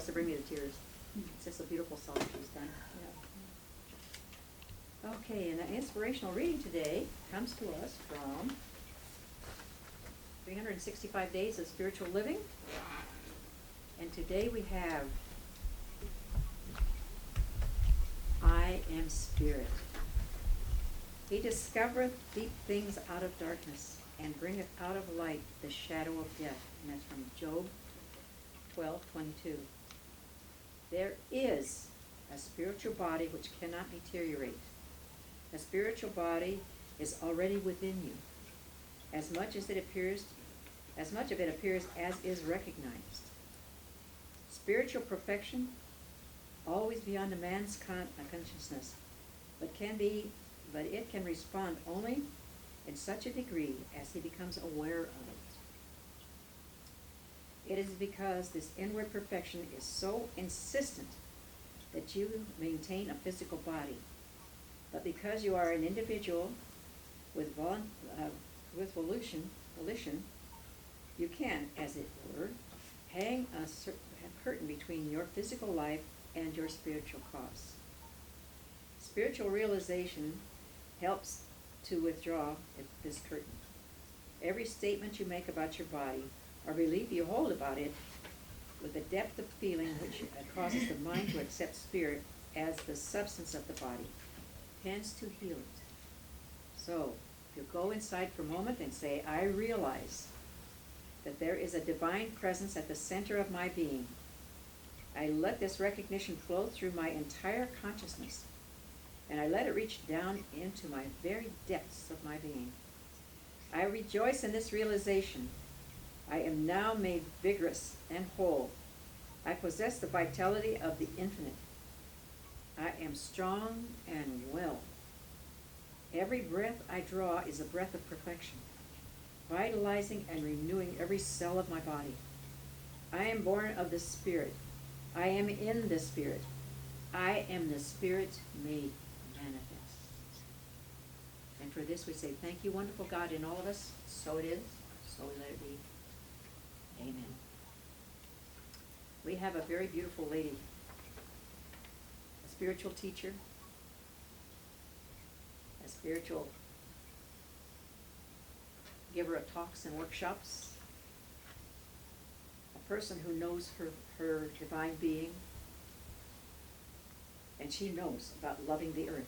else to bring me to tears. It's just a beautiful song she's done. Yeah. Okay, and the inspirational reading today comes to us from 365 Days of Spiritual Living. And today we have I am Spirit. He discovereth deep things out of darkness, and bringeth out of light the shadow of death. And that's from Job 12:22. There is a spiritual body which cannot deteriorate. A spiritual body is already within you. As much of it appears as is recognized. Spiritual perfection, always beyond a man's consciousness, but it can respond only in such a degree as he becomes aware of it. It is because this inward perfection is so insistent that you maintain a physical body. But because you are an individual with volition, you can, as it were, hang a curtain between your physical life and your spiritual cause. Spiritual realization helps to withdraw this curtain. Every statement you make about your body, or belief you hold about it, with a depth of feeling which causes the mind to accept spirit as the substance of the body, tends to heal it. So, if you go inside for a moment and say, I realize that there is a divine presence at the center of my being. I let this recognition flow through my entire consciousness, and I let it reach down into my very depths of my being. I rejoice in this realization. I am now made vigorous and whole. I possess the vitality of the infinite. I am strong and well. Every breath I draw is a breath of perfection, vitalizing and renewing every cell of my body. I am born of the Spirit. I am in the Spirit. I am the Spirit made manifest. And for this we say, thank you, wonderful God, in all of us. So it is, so let it be. Amen. We have a very beautiful lady, a spiritual teacher, a spiritual giver of talks and workshops, a person who knows her divine being, and she knows about loving the earth,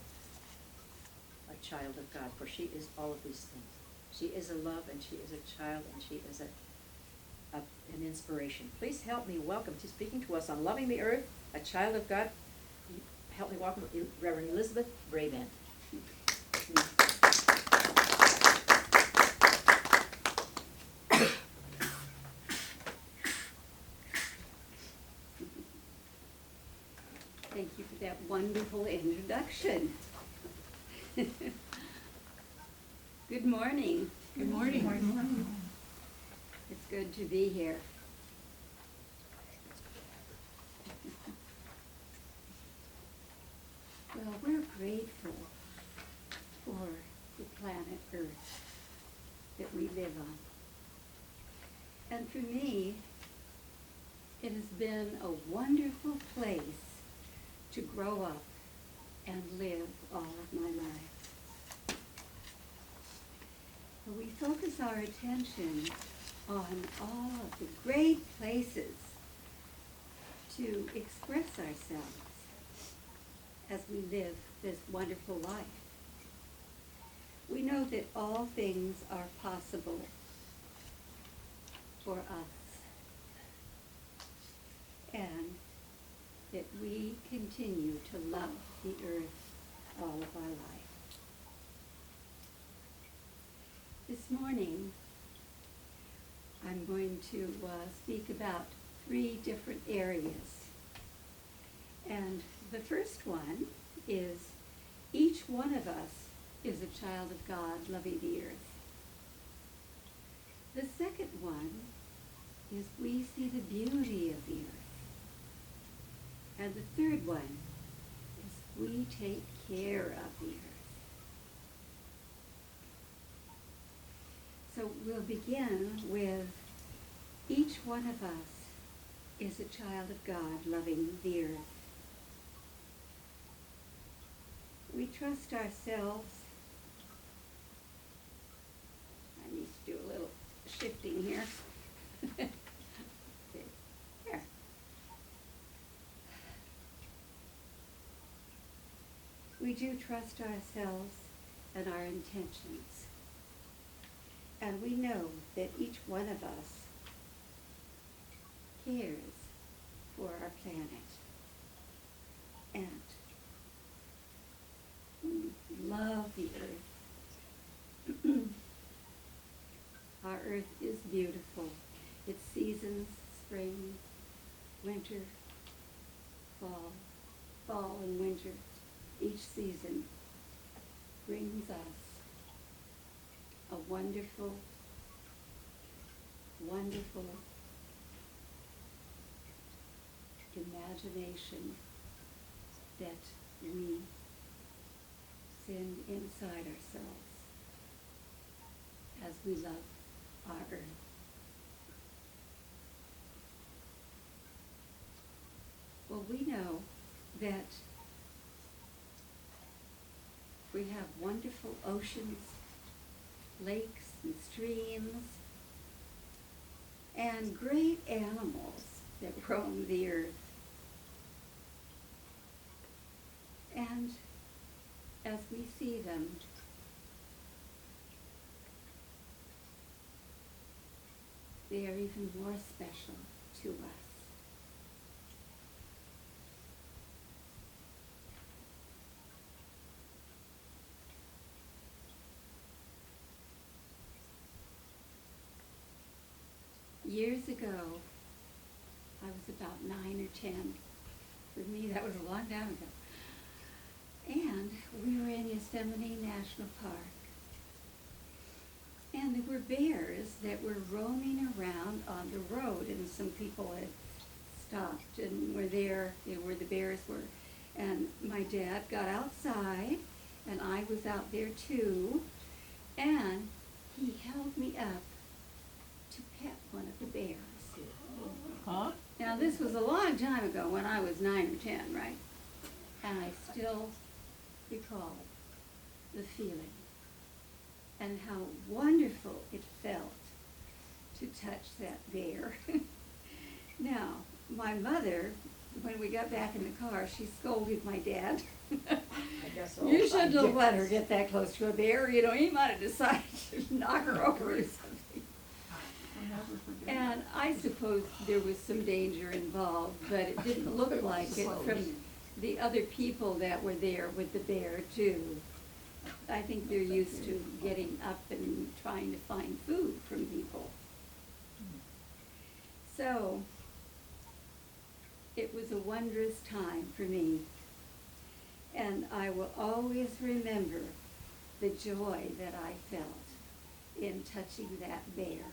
a child of God, for she is all of these things. She is a love, and she is a child, and she is an inspiration. Please help me welcome to speaking to us on loving the earth, a child of God. Help me welcome Reverend Elizabeth Brabant. Thank you for that wonderful introduction. Good morning. Good morning. Good morning. It's good to be here. Well, we're grateful for the planet Earth that we live on. And for me, it has been a wonderful place to grow up and live all of my life. We focus our attention on all of the great places to express ourselves as we live this wonderful life. We know that all things are possible for us, and that we continue to love the earth all of our life. This morning, I'm going to speak about 3 different areas. And the first one is each one of us is a child of God loving the earth. The second one is we see the beauty of the earth. And the third one is we take care of the earth. So we'll begin with each one of us is a child of God loving the earth. We trust ourselves. I need to do a little shifting here. Okay, here. We do trust ourselves and our intentions. And we know that each one of us cares for our planet. And we love the earth. Our earth is beautiful. Its seasons, spring, winter, fall and winter. Each season brings us a wonderful, wonderful imagination that we send inside ourselves as we love our earth. Well, we know that we have wonderful oceans, lakes and streams, and great animals that roam the earth. And as we see them, they are even more special to us. Years ago, I was about 9 or 10. For me, that was a long time ago. And we were in Yosemite National Park. And there were bears that were roaming around on the road, and some people had stopped and were there, where the bears were. And my dad got outside, and I was out there too, and he held me up to pet one of the bears. Huh? Now, this was a long time ago when I was 9 or 10, right? And I still recall the feeling and how wonderful it felt to touch that bear. Now, my mother, when we got back in the car, she scolded my dad. I guess so. You shouldn't have let her get that close to a bear. He might have decided to knock her over or something. And I suppose there was some danger involved, but it didn't look like it from the other people that were there with the bear too. I think they're used to getting up and trying to find food from people. So it was a wondrous time for me. And I will always remember the joy that I felt in touching that bear.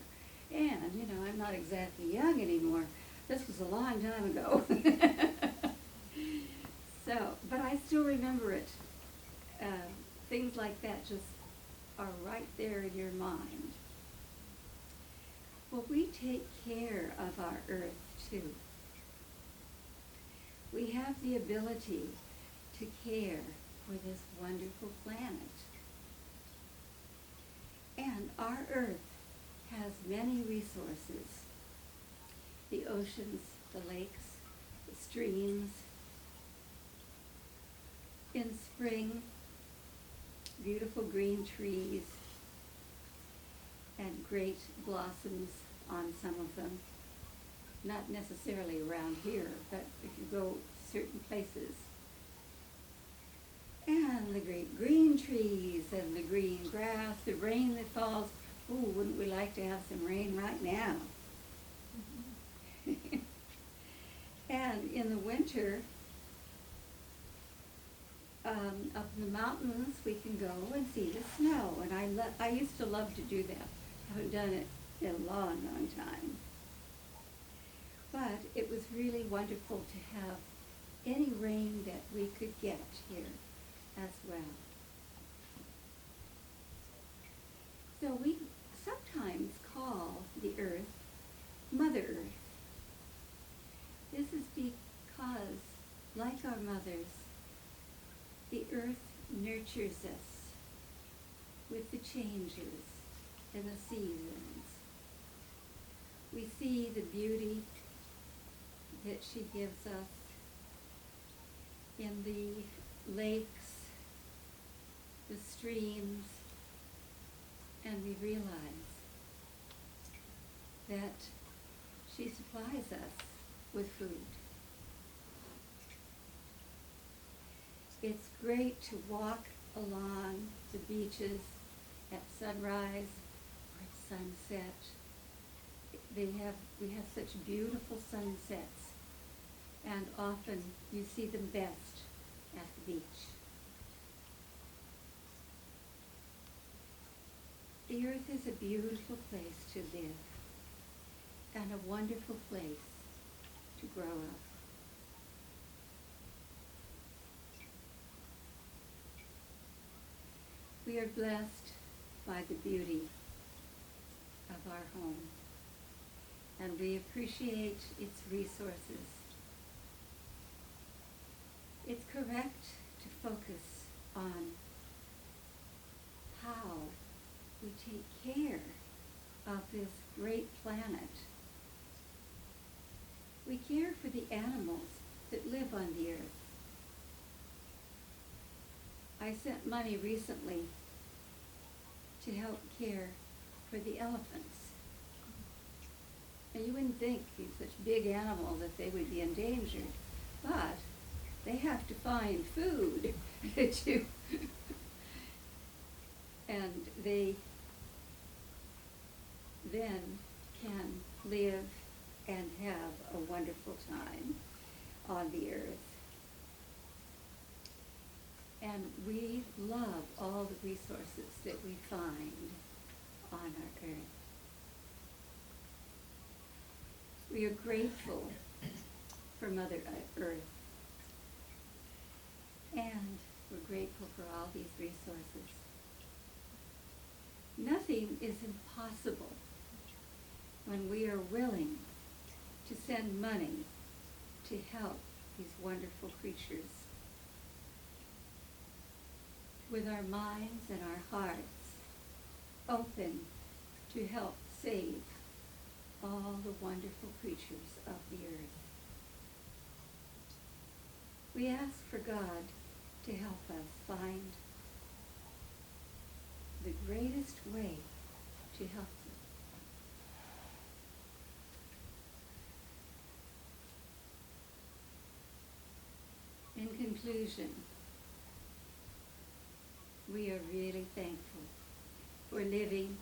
And, I'm not exactly young anymore. This was a long time ago. But I still remember it. Things like that just are right there in your mind. Well, we take care of our earth too. We have the ability to care for this wonderful planet. And our earth has many resources. The oceans, the lakes, the streams. In spring, beautiful green trees and great blossoms on some of them. Not necessarily around here, but if you go certain places. And the great green trees and the green grass, the rain that falls. Ooh, wouldn't we like to have some rain right now? And in the winter, up in the mountains, we can go and see the snow. And I used to love to do that. Haven't done it in a long, long time. But it was really wonderful to have any rain that we could get here as well. So we sometimes call the earth Mother Earth. because, like our mothers, the earth nurtures us with the changes and the seasons. We see the beauty that she gives us in the lakes, the streams, and we realize that she supplies us with food. It's great to walk along the beaches at sunrise or at sunset. We have such beautiful sunsets, and often you see them best at the beach. The earth is a beautiful place to live and a wonderful place to grow up. We are blessed by the beauty of our home, and we appreciate its resources. It's correct to focus on how we take care of this great planet. We care for the animals that live on the earth. I sent money recently to help care for the elephants. And you wouldn't think these such big animals that they would be endangered, but they have to find food to, and they then can live and have a wonderful time on the earth. And we love all the resources that we find on our earth. We are grateful for Mother Earth, and we're grateful for all these resources. Nothing is impossible when we are willing to send money to help these wonderful creatures. With our minds and our hearts open to help save all the wonderful creatures of the earth. We ask for God to help us find the greatest way to help them. In conclusion, we are really thankful for living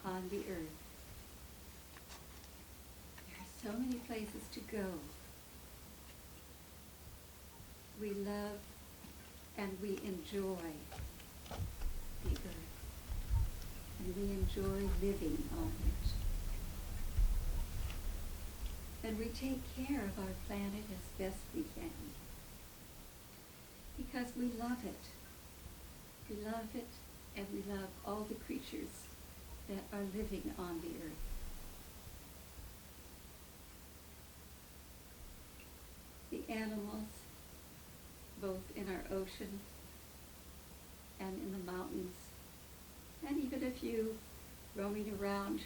on the earth. There are so many places to go. We love and we enjoy the earth, and we enjoy living on it. And we take care of our planet as best we can, because we love it. We love it, and we love all the creatures that are living on the earth. The animals, both in our ocean and in the mountains, and even a few roaming around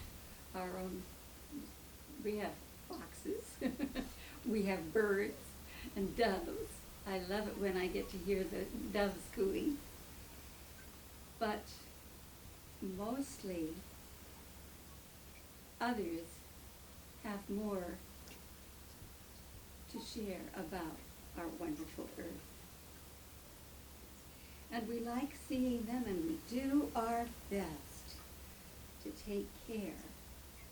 our own. We have foxes, we have birds and doves. I love it when I get to hear the doves cooing. But mostly others have more to share about our wonderful earth. And we like seeing them, and we do our best to take care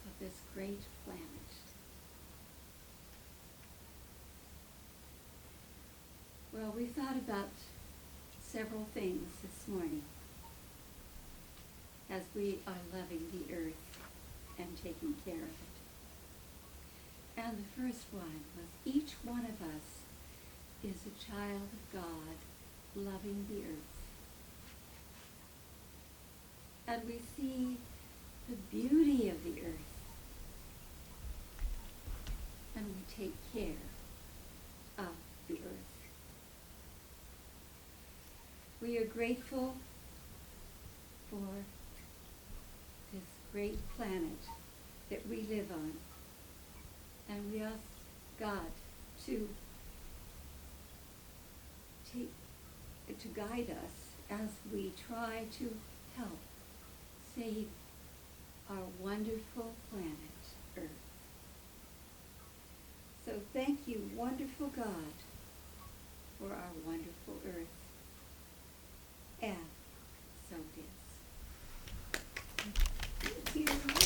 of this great planet. Well, we thought about several things this morning as we are loving the earth and taking care of it. And the first one was, each one of us is a child of God loving the earth. And we see the beauty of the earth. and we take care of the earth. We are grateful for this great planet that we live on, and we ask God to guide us as we try to help save our wonderful planet, Earth. So thank you, wonderful God, for our wonderful Earth.